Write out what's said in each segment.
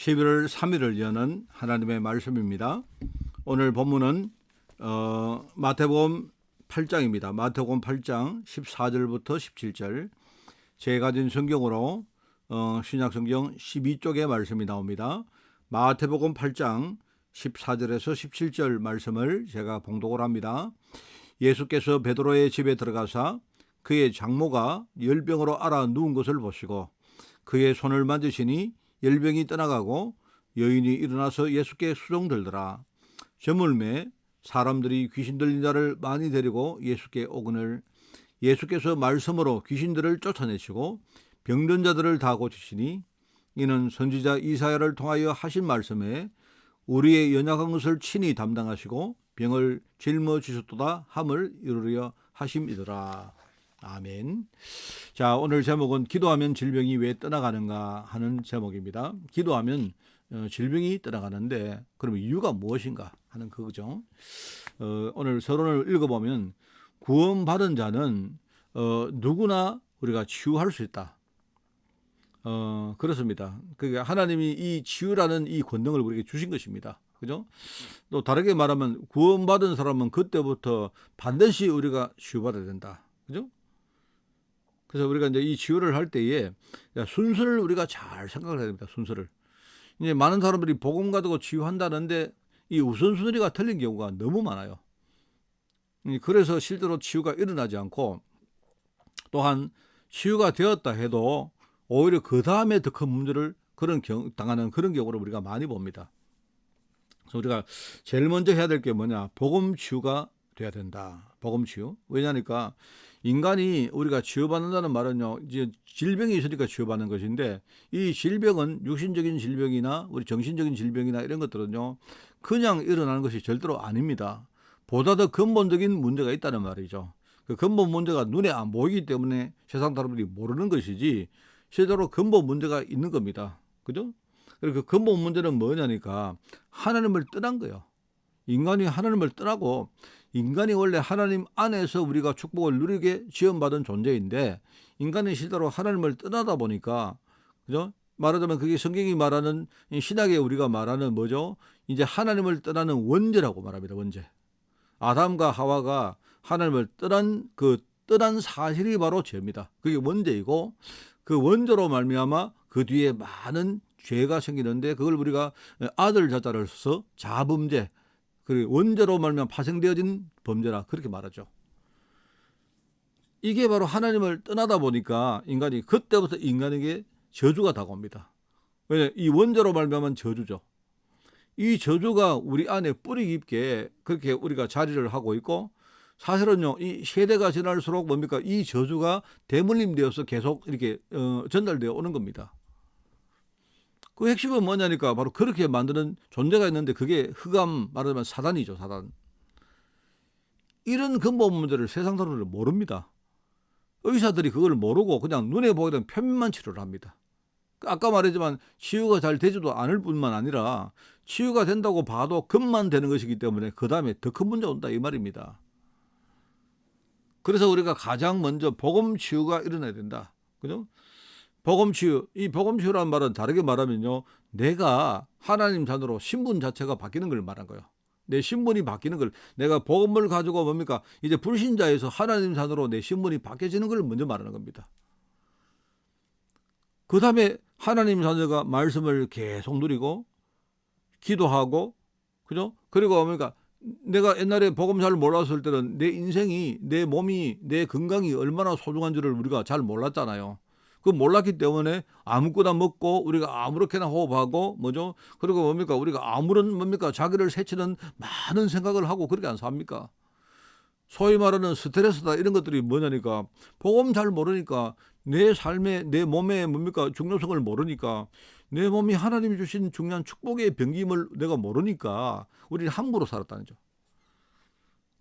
11월 3일을 여는 하나님의 말씀입니다. 오늘 본문은 마태복음 8장입니다. 마태복음 8장 14절부터 17절. 제가 가진 성경으로 신약성경 12쪽의 말씀이 나옵니다. 마태복음 8장 14절에서 17절 말씀을 제가 봉독을 합니다. 예수께서 베드로의 집에 들어가사 그의 장모가 열병으로 앓아 누운 것을 보시고 그의 손을 만지시니 열병이 떠나가고 여인이 일어나서 예수께 수종들더라. 저물매 사람들이 귀신 들린 자를 많이 데리고 예수께 오거늘 예수께서 말씀으로 귀신들을 쫓아내시고 병든 자들을 다 고치시니 이는 선지자 이사야를 통하여 하신 말씀에 우리의 연약한 것을 친히 담당하시고 병을 짊어지셨도다 함을 이루려 하심이더라. 아멘. 자, 오늘 제목은 기도하면 질병이 왜 떠나가는가 하는 제목입니다. 기도하면 질병이 떠나가는데 그럼 이유가 무엇인가 하는 그거죠. 오늘 서론을 읽어보면 구원받은 자는 누구나 우리가 치유할 수 있다. 그렇습니다. 그러니까 하나님이 이 치유라는 이 권능을 우리에게 주신 것입니다. 그죠? 또 다르게 말하면 구원받은 사람은 그때부터 반드시 우리가 치유받아야 된다. 그죠? 그래서 우리가 이제 이 치유를 할 때에 순서를 우리가 잘 생각을 해야 됩니다. 순서를. 이제 많은 사람들이 복음 가지고 치유한다는데 이 우선순위가 틀린 경우가 너무 많아요. 그래서 실제로 치유가 일어나지 않고 또한 치유가 되었다 해도 오히려 그 다음에 더 큰 문제를 당하는 그런 경우를 우리가 많이 봅니다. 그래서 우리가 제일 먼저 해야 될 게 뭐냐? 복음 치유가 돼야 된다. 복음 치유. 왜냐니까 인간이 우리가 치유받는다는 말은요, 이제 질병이 있으니까 치유받는 것인데 이 질병은 육신적인 질병이나 우리 정신적인 질병이나 이런 것들은요, 그냥 일어나는 것이 절대로 아닙니다. 보다 더 근본적인 문제가 있다는 말이죠. 그 근본 문제가 눈에 안 보이기 때문에 세상 사람들이 모르는 것이지 실제로 근본 문제가 있는 겁니다. 그죠? 그리고 그 근본 문제는 뭐냐니까 하나님을 떠난 거예요. 인간이 하나님을 떠나고 인간이 원래 하나님 안에서 우리가 축복을 누리게 지원받은 존재인데 인간이 실제로 하나님을 떠나다 보니까 그죠? 말하자면 그게 성경이 말하는 신약에 우리가 말하는 뭐죠? 이제 하나님을 떠나는 원죄라고 말합니다. 원죄. 아담과 하와가 하나님을 떠난 사실이 바로 죄입니다. 그게 원죄이고 그 원죄로 말미암아 그 뒤에 많은 죄가 생기는데 그걸 우리가 아들 자자를 써서 자범죄 그리고 원죄로 말미암아 파생되어진 범죄라 그렇게 말하죠. 이게 바로 하나님을 떠나다 보니까 인간이 그때부터 인간에게 저주가 다가옵니다. 왜냐 이 원죄로 말미암은 저주죠. 이 저주가 우리 안에 뿌리 깊게 그렇게 우리가 자리를 하고 있고 사실은요 이 세대가 지날수록 뭡니까 이 저주가 대물림되어서 계속 이렇게 전달되어 오는 겁니다. 그 핵심은 뭐냐니까 바로 그렇게 만드는 존재가 있는데 그게 흑암 말하자면 사단이죠. 사단. 이런 근본 문제를 세상 사람들은 모릅니다. 의사들이 그걸 모르고 그냥 눈에 보게 되면 표면만 치료를 합니다. 아까 말했지만 치유가 잘 되지도 않을 뿐만 아니라 치유가 된다고 봐도 금만 되는 것이기 때문에 그 다음에 더 큰 문제 온다 이 말입니다. 그래서 우리가 가장 먼저 복음 치유가 일어나야 된다. 그죠? 복음 치유. 이 복음 치유라는 말은 다르게 말하면요. 내가 하나님 자녀로 신분 자체가 바뀌는 걸 말한 거예요. 내 신분이 바뀌는 걸 내가 복음을 가지고 뭡니까? 이제 불신자에서 하나님 자녀로 내 신분이 바뀌어지는 걸 먼저 말하는 겁니다. 그 다음에 하나님 자녀가 말씀을 계속 누리고 기도하고 그죠? 그리고 뭡니까? 내가 옛날에 복음 잘 몰랐을 때는 내 인생이 내 몸이 내 건강이 얼마나 소중한 줄을 우리가 잘 몰랐잖아요. 그 몰랐기 때문에 아무거나 먹고 우리가 아무렇게나 호흡하고 뭐죠? 그리고 뭡니까? 우리가 아무런 뭡니까? 자기를 해치는 많은 생각을 하고 그렇게 안 삽니까? 소위 말하는 스트레스다 이런 것들이 뭐냐니까 복음 잘 모르니까 내 삶에 내 몸에 뭡니까? 중요성을 모르니까 내 몸이 하나님이 주신 중요한 축복의 병김을 내가 모르니까 우리는 함부로 살았다는 거죠.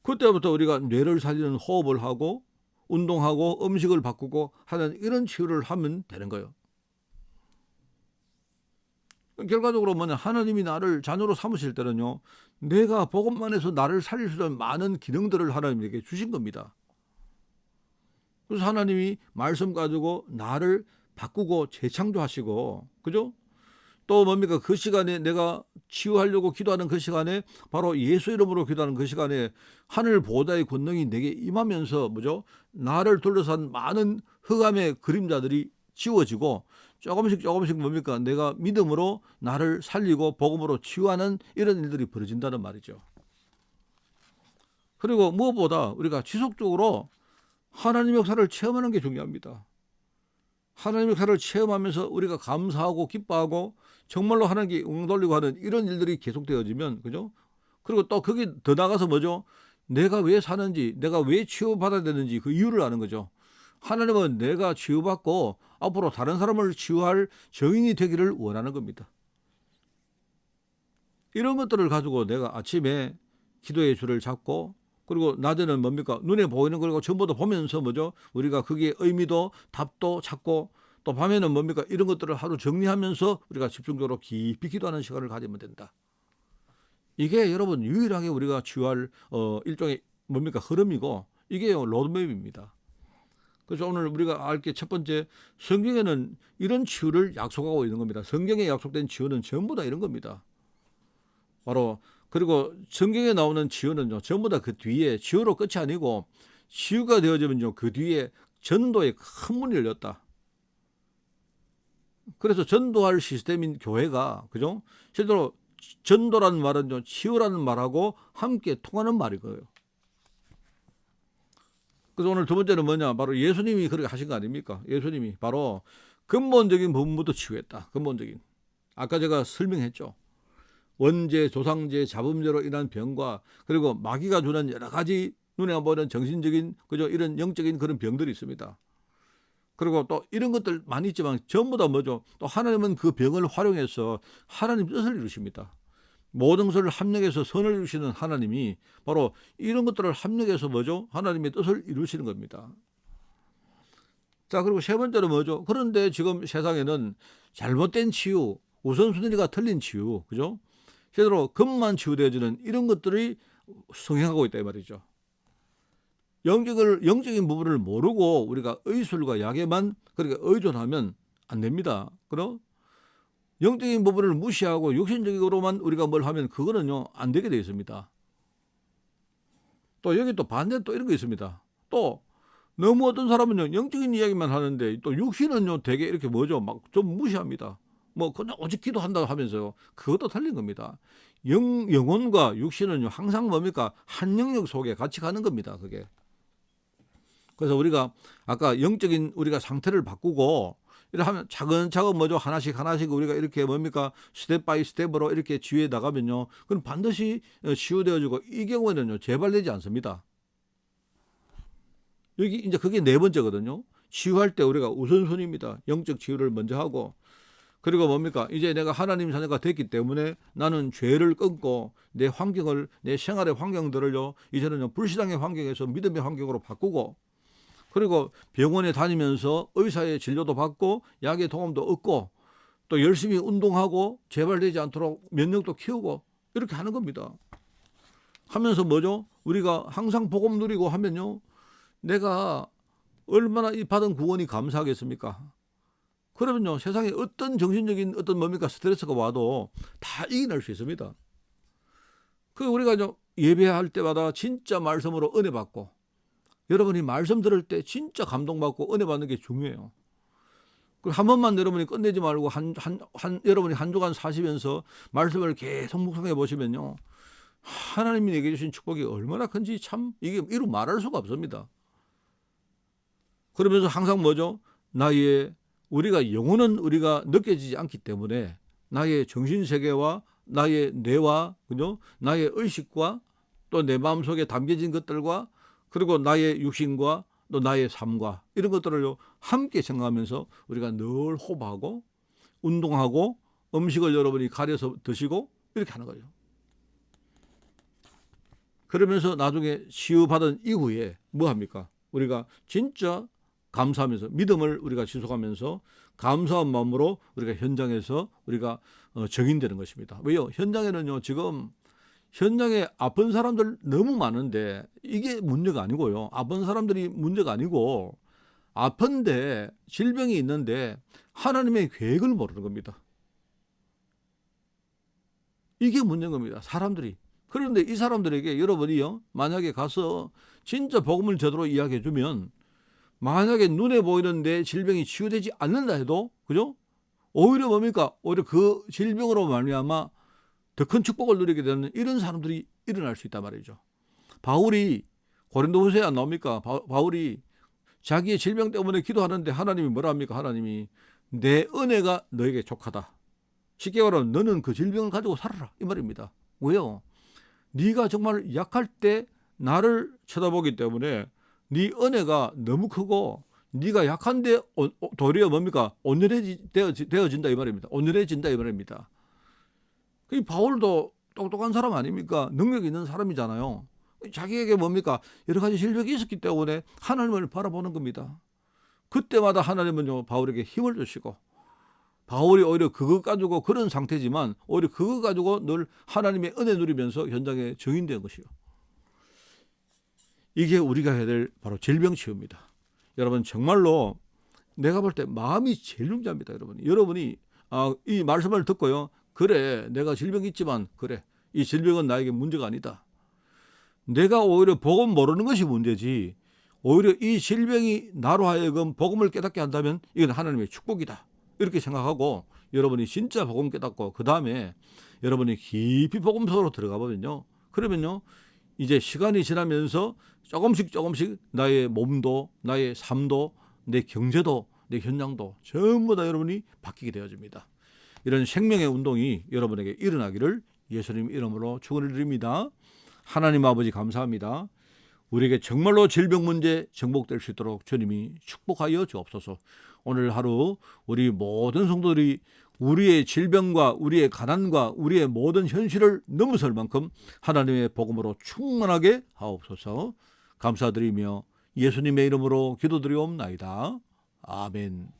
그때부터 우리가 뇌를 살리는 호흡을 하고 운동하고 음식을 바꾸고 하는 이런 치유를 하면 되는 거예요. 결과적으로 뭐냐 하나님이 나를 자녀로 삼으실 때는요 내가 복음만 해서 나를 살릴 수 있는 많은 기능들을 하나님에게 주신 겁니다. 그래서 하나님이 말씀 가지고 나를 바꾸고 재창조하시고 그죠? 또 뭡니까? 그 시간에 내가 치유하려고 기도하는 그 시간에 바로 예수 이름으로 기도하는 그 시간에 하늘 보호자의 권능이 내게 임하면서 뭐죠? 나를 둘러싼 많은 흑암의 그림자들이 지워지고 조금씩 조금씩 뭡니까? 내가 믿음으로 나를 살리고 복음으로 치유하는 이런 일들이 벌어진다는 말이죠. 그리고 무엇보다 우리가 지속적으로 하나님의 역사를 체험하는 게 중요합니다. 하나님의 역사를 체험하면서 우리가 감사하고 기뻐하고 정말로 하나님께 응 돌리고 하는 이런 일들이 계속되어지면, 그죠? 그리고 또 거기 더 나가서 뭐죠? 내가 왜 사는지, 내가 왜 치유받아야 되는지 그 이유를 아는 거죠. 하나님은 내가 치유받고 앞으로 다른 사람을 치유할 정인이 되기를 원하는 겁니다. 이런 것들을 가지고 내가 아침에 기도의 줄을 잡고, 그리고 낮에는 뭡니까? 눈에 보이는 걸 전부 다 보면서 뭐죠? 우리가 거기에 의미도 답도 찾고, 또 밤에는 뭡니까? 이런 것들을 하루 정리하면서 우리가 집중적으로 깊이 기도하는 시간을 가지면 된다. 이게 여러분 유일하게 우리가 치유할 일종의 뭡니까? 흐름이고, 이게 로드맵입니다. 그래서 오늘 우리가 알 게 첫 번째, 성경에는 이런 치유를 약속하고 있는 겁니다. 성경에 약속된 치유는 전부 다 이런 겁니다. 바로 그리고 성경에 나오는 치유는요, 전부 다 그 뒤에 치유로 끝이 아니고 치유가 되어지면요, 그 뒤에 전도의 큰 문이 열렸다. 그래서 전도할 시스템인 교회가, 그죠? 실제로 전도라는 말은요, 치유라는 말하고 함께 통하는 말이고요. 그래서 오늘 두 번째는 뭐냐? 바로 예수님이 그렇게 하신 거 아닙니까? 예수님이 바로 근본적인 부분부터 치유했다. 근본적인. 아까 제가 설명했죠. 원죄, 조상죄, 잡음죄로 인한 병과 그리고 마귀가 주는 여러 가지 눈에 안 보이는 정신적인, 그죠? 이런 영적인 그런 병들이 있습니다. 그리고 또 이런 것들 많이 있지만 전부 다 뭐죠? 또 하나님은 그 병을 활용해서 하나님 뜻을 이루십니다. 모든 것을 합력해서 선을 이루시는 하나님이 바로 이런 것들을 합력해서 뭐죠? 하나님의 뜻을 이루시는 겁니다. 자, 그리고 세 번째로 뭐죠? 그런데 지금 세상에는 잘못된 치유, 우선순위가 틀린 치유, 그죠? 제대로 겉만 치유되어지는 이런 것들이 성행하고 있다 이 말이죠. 영적인 부분을 모르고 우리가 의술과 약에만 그렇게 의존하면 안 됩니다. 그럼 영적인 부분을 무시하고 육신적으로만 우리가 뭘 하면 그거는요 안 되게 되어 있습니다. 또 여기 또 반대 또 이런 거 있습니다. 또 너무 어떤 사람은요 영적인 이야기만 하는데 또 육신은요 되게 이렇게 뭐죠 막 좀 무시합니다. 뭐 그냥 오직 기도한다고 하면서요 그것도 틀린 겁니다. 영혼과 육신은요 항상 뭡니까 한 영역 속에 같이 가는 겁니다. 그게. 그래서 우리가 아까 영적인 우리가 상태를 바꾸고 이렇게 하면 차근차근 뭐죠 하나씩 하나씩 우리가 이렇게 뭡니까 스텝 바이 스텝으로 이렇게 치유해 나가면요 그럼 반드시 치유되어지고 이 경우에는요 재발되지 않습니다. 여기 이제 그게 네 번째거든요. 치유할 때 우리가 우선순위입니다. 영적 치유를 먼저 하고 그리고 뭡니까 이제 내가 하나님 자녀가 됐기 때문에 나는 죄를 끊고 내 환경을 내 생활의 환경들을요 이제는요 불신앙의 환경에서 믿음의 환경으로 바꾸고 그리고 병원에 다니면서 의사의 진료도 받고 약의 도움도 얻고 또 열심히 운동하고 재발되지 않도록 면역도 키우고 이렇게 하는 겁니다. 하면서 뭐죠? 우리가 항상 복음 누리고 하면요. 내가 얼마나 이 받은 구원이 감사하겠습니까? 그러면요. 세상에 어떤 정신적인 어떤 뭡니까 스트레스가 와도 다 이겨낼 수 있습니다. 그 우리가 예배할 때마다 진짜 말씀으로 은혜 받고 여러분이 말씀 들을 때 진짜 감동받고 은혜 받는 게 중요해요. 한 번만 여러분이 끝내지 말고 여러분이 한 주간 사시면서 말씀을 계속 묵상해 보시면요. 하나님이 내게 주신 축복이 얼마나 큰지 참 이게 이루 말할 수가 없습니다. 그러면서 항상 뭐죠? 우리가 영혼은 우리가 느껴지지 않기 때문에 나의 정신세계와 나의 뇌와 그죠? 나의 의식과 또 내 마음속에 담겨진 것들과 그리고 나의 육신과 또 나의 삶과 이런 것들을 함께 생각하면서 우리가 늘 호흡하고 운동하고 음식을 여러분이 가려서 드시고 이렇게 하는 거죠. 그러면서 나중에 치유받은 이후에 뭐 합니까? 우리가 진짜 감사하면서 믿음을 우리가 지속하면서 감사한 마음으로 우리가 현장에서 우리가 정인되는 것입니다. 왜요? 현장에는요 지금 현장에 아픈 사람들 너무 많은데 이게 문제가 아니고요. 아픈 사람들이 문제가 아니고 아픈데 질병이 있는데 하나님의 계획을 모르는 겁니다. 이게 문제인 겁니다. 사람들이. 그런데 이 사람들에게 여러분이요, 만약에 가서 진짜 복음을 제대로 이야기해 주면, 만약에 눈에 보이는 내 질병이 치유되지 않는다 해도, 그죠? 오히려 뭡니까? 오히려 그 질병으로 말미암아 더 큰 축복을 누리게 되는 이런 사람들이 일어날 수 있단 말이죠. 바울이 고린도후서에 안 나옵니까? 바울이 자기의 질병 때문에 기도하는데 하나님이 뭐라 합니까? 하나님이 내 은혜가 너에게 족하다. 쉽게 말하면 너는 그 질병을 가지고 살아라, 이 말입니다. 왜요? 네가 정말 약할 때 나를 쳐다보기 때문에 네 은혜가 너무 크고 네가 약한데 도리어 뭡니까? 온전해진다 이 말입니다. 온전해진다 이 말입니다. 이 바울도 똑똑한 사람 아닙니까? 능력 있는 사람이잖아요. 자기에게 뭡니까? 여러 가지 실력이 있었기 때문에 하나님을 바라보는 겁니다. 그때마다 하나님은요, 바울에게 힘을 주시고, 바울이 오히려 그것 가지고 그런 상태지만 오히려 그것 가지고 늘 하나님의 은혜 누리면서 현장에 증인된 것이요. 이게 우리가 해야 될 바로 질병 치유입니다. 여러분, 정말로 내가 볼 때 마음이 제일 중요합니다. 여러분이 이 말씀을 듣고요, 그래, 내가 질병이 있지만 그래, 이 질병은 나에게 문제가 아니다. 내가 오히려 복음 모르는 것이 문제지, 오히려 이 질병이 나로 하여금 복음을 깨닫게 한다면 이건 하나님의 축복이다, 이렇게 생각하고 여러분이 진짜 복음 깨닫고 그 다음에 여러분이 깊이 복음 속으로 들어가 보면요, 그러면요 이제 시간이 지나면서 조금씩 나의 몸도, 나의 삶도, 내 경제도, 내 현장도 전부 다 여러분이 바뀌게 되어집니다. 이런 생명의 운동이 여러분에게 일어나기를 예수님 이름으로 축원을 드립니다. 하나님 아버지 감사합니다. 우리에게 정말로 질병 문제 정복될 수 있도록 주님이 축복하여 주옵소서. 오늘 하루 우리 모든 성도들이 우리의 질병과 우리의 가난과 우리의 모든 현실을 넘어설 만큼 하나님의 복음으로 충만하게 하옵소서. 감사드리며 예수님의 이름으로 기도드리옵나이다. 아멘.